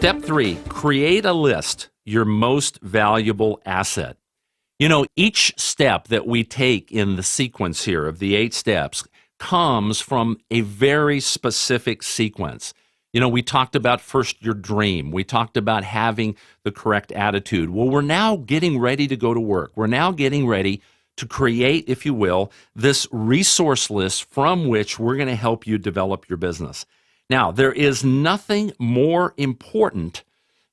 Step 3, create a list, your most valuable asset. You know, each step that we take in the sequence here of the 8 steps comes from a very specific sequence. You know, we talked about first your dream. We talked about having the correct attitude. Well, we're now getting ready to go to work. We're now getting ready to create, if you will, this resource list from which we're going to help you develop your business. Now, there is nothing more important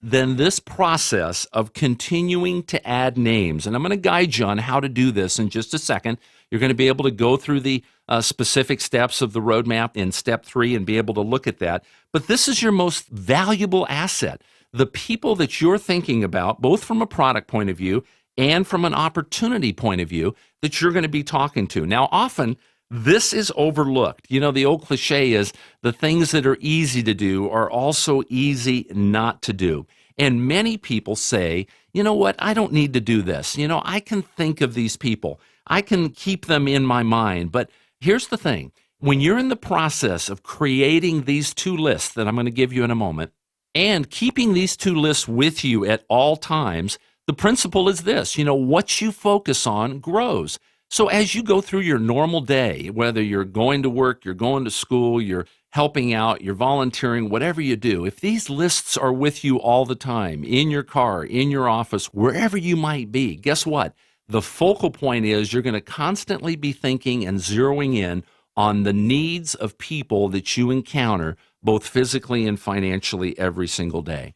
than this process of continuing to add names. And I'm going to guide you on how to do this in just a second. You're going to be able to go through the specific steps of the roadmap in step 3 and be able to look at that. But this is your most valuable asset. The people that you're thinking about, both from a product point of view and from an opportunity point of view, that you're going to be talking to. Now, often, this is overlooked. You know, the old cliche is the things that are easy to do are also easy not to do. And many people say, you know what, I don't need to do this. You know, I can think of these people. I can keep them in my mind. But here's the thing. When you're in the process of creating these 2 lists that I'm going to give you in a moment, and keeping these 2 lists with you at all times, the principle is this, you know, what you focus on grows. So as you go through your normal day, whether you're going to work, you're going to school, you're helping out, you're volunteering, whatever you do, if these lists are with you all the time, in your car, in your office, wherever you might be, guess what? The focal point is you're going to constantly be thinking and zeroing in on the needs of people that you encounter, both physically and financially, every single day.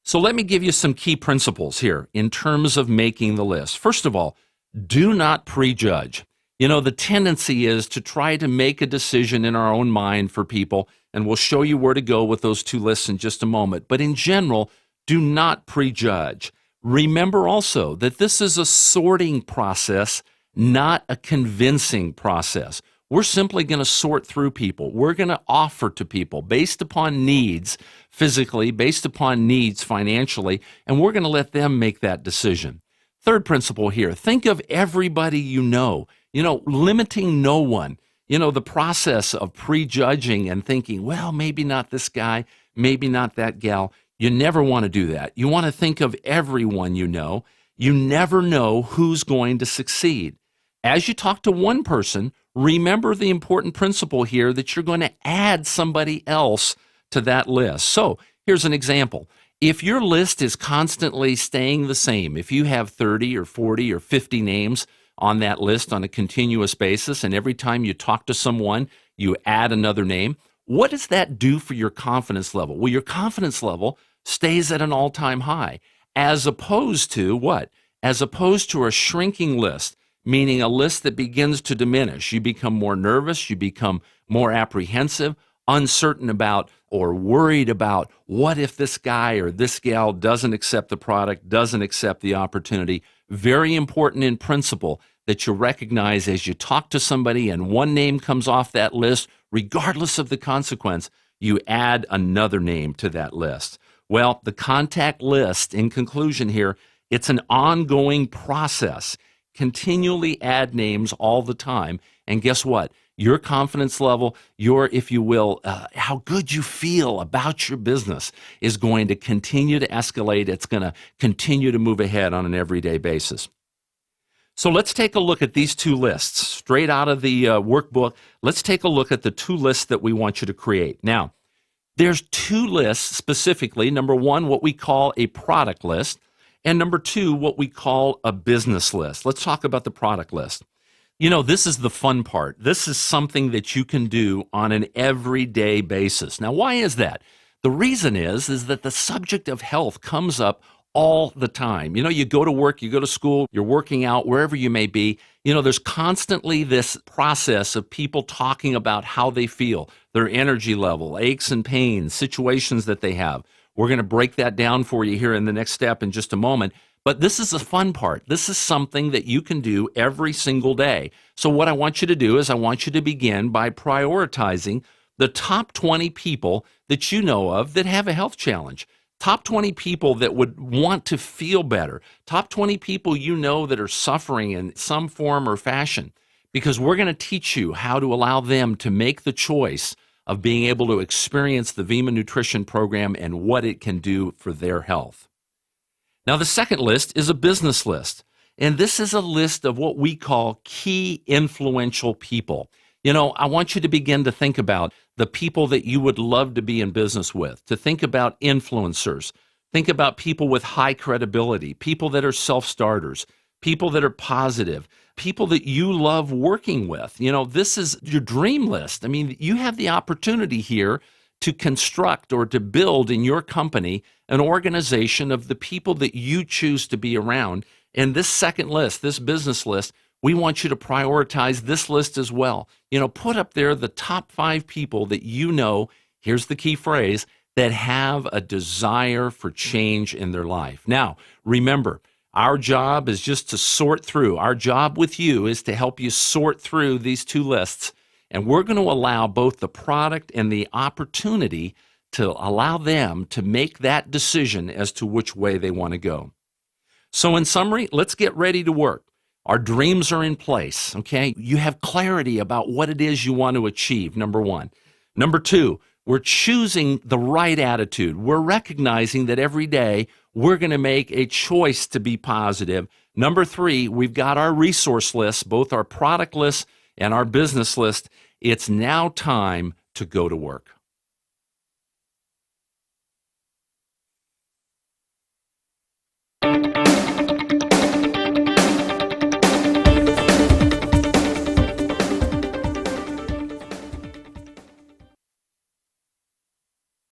So let me give you some key principles here in terms of making the list. First of all, do not prejudge. You know, the tendency is to try to make a decision in our own mind for people, and we'll show you where to go with those 2 lists in just a moment. But in general, do not prejudge. Remember also that this is a sorting process, not a convincing process. We're simply going to sort through people. We're going to offer to people based upon needs physically, based upon needs financially, and we're going to let them make that decision. Third principle here, think of everybody you know, limiting no one. You know, the process of prejudging and thinking, well, maybe not this guy, maybe not that gal. You never want to do that. You want to think of everyone you know. You never know who's going to succeed. As you talk to one person, remember the important principle here that you're going to add somebody else to that list. So here's an example. If your list is constantly staying the same, if you have 30 or 40 or 50 names on that list on a continuous basis, and every time you talk to someone, you add another name, what does that do for your confidence level? Well, your confidence level stays at an all-time high, as opposed to what? As opposed to a shrinking list, meaning a list that begins to diminish. You become more nervous, you become more apprehensive, uncertain about or worried about what if this guy or this gal doesn't accept the product, doesn't accept the opportunity. Very important in principle that you recognize as you talk to somebody and one name comes off that list, regardless of the consequence, you add another name to that list. Well, the contact list, in conclusion here, it's an ongoing process. Continually add names all the time. And guess what? Your confidence level, your, if you will, how good you feel about your business is going to continue to escalate. It's going to continue to move ahead on an everyday basis. So let's take a look at these 2 lists. Straight out of the workbook, let's take a look at the 2 lists that we want you to create. Now, there's 2 lists specifically. Number 1, what we call a product list, and number 2, what we call a business list. Let's talk about the product list. You know, this is the fun part. This is something that you can do on an everyday basis. Now, why is that? The reason is that the subject of health comes up all the time. You know, you go to work, you go to school, you're working out, wherever you may be. You know, there's constantly this process of people talking about how they feel, their energy level, aches and pains, situations that they have. We're going to break that down for you here in the next step in just a moment. But this is the fun part. This is something that you can do every single day. So what I want you to do is I want you to begin by prioritizing the top 20 people that you know of that have a health challenge. Top 20 people that would want to feel better. Top 20 people you know that are suffering in some form or fashion. Because we're going to teach you how to allow them to make the choice of being able to experience the Vima Nutrition Program and what it can do for their health. Now, the second list is a business list, and this is a list of what we call key influential people. I want you to begin to think about the people that you would love to be in business with, to think about influencers, think about people with high credibility, people that are self-starters, people that are positive, people that you love working with. This is your dream list. I mean, you have the opportunity here to construct or to build in your company an organization of the people that you choose to be around. And this second list, this business list, we want you to prioritize this list as well. Put up there the top 5 people that here's the key phrase, that have a desire for change in their life. Now, remember, our job is just to sort through. Our job with you is to help you sort through these 2 lists. And we're going to allow both the product and the opportunity to allow them to make that decision as to which way they want to go. So in summary, let's get ready to work. Our dreams are in place, okay? You have clarity about what it is you want to achieve, number 1. Number 2, we're choosing the right attitude. We're recognizing that every day we're going to make a choice to be positive. Number 3, we've got our resource list, both our product list and our business list. It's now time to go to work.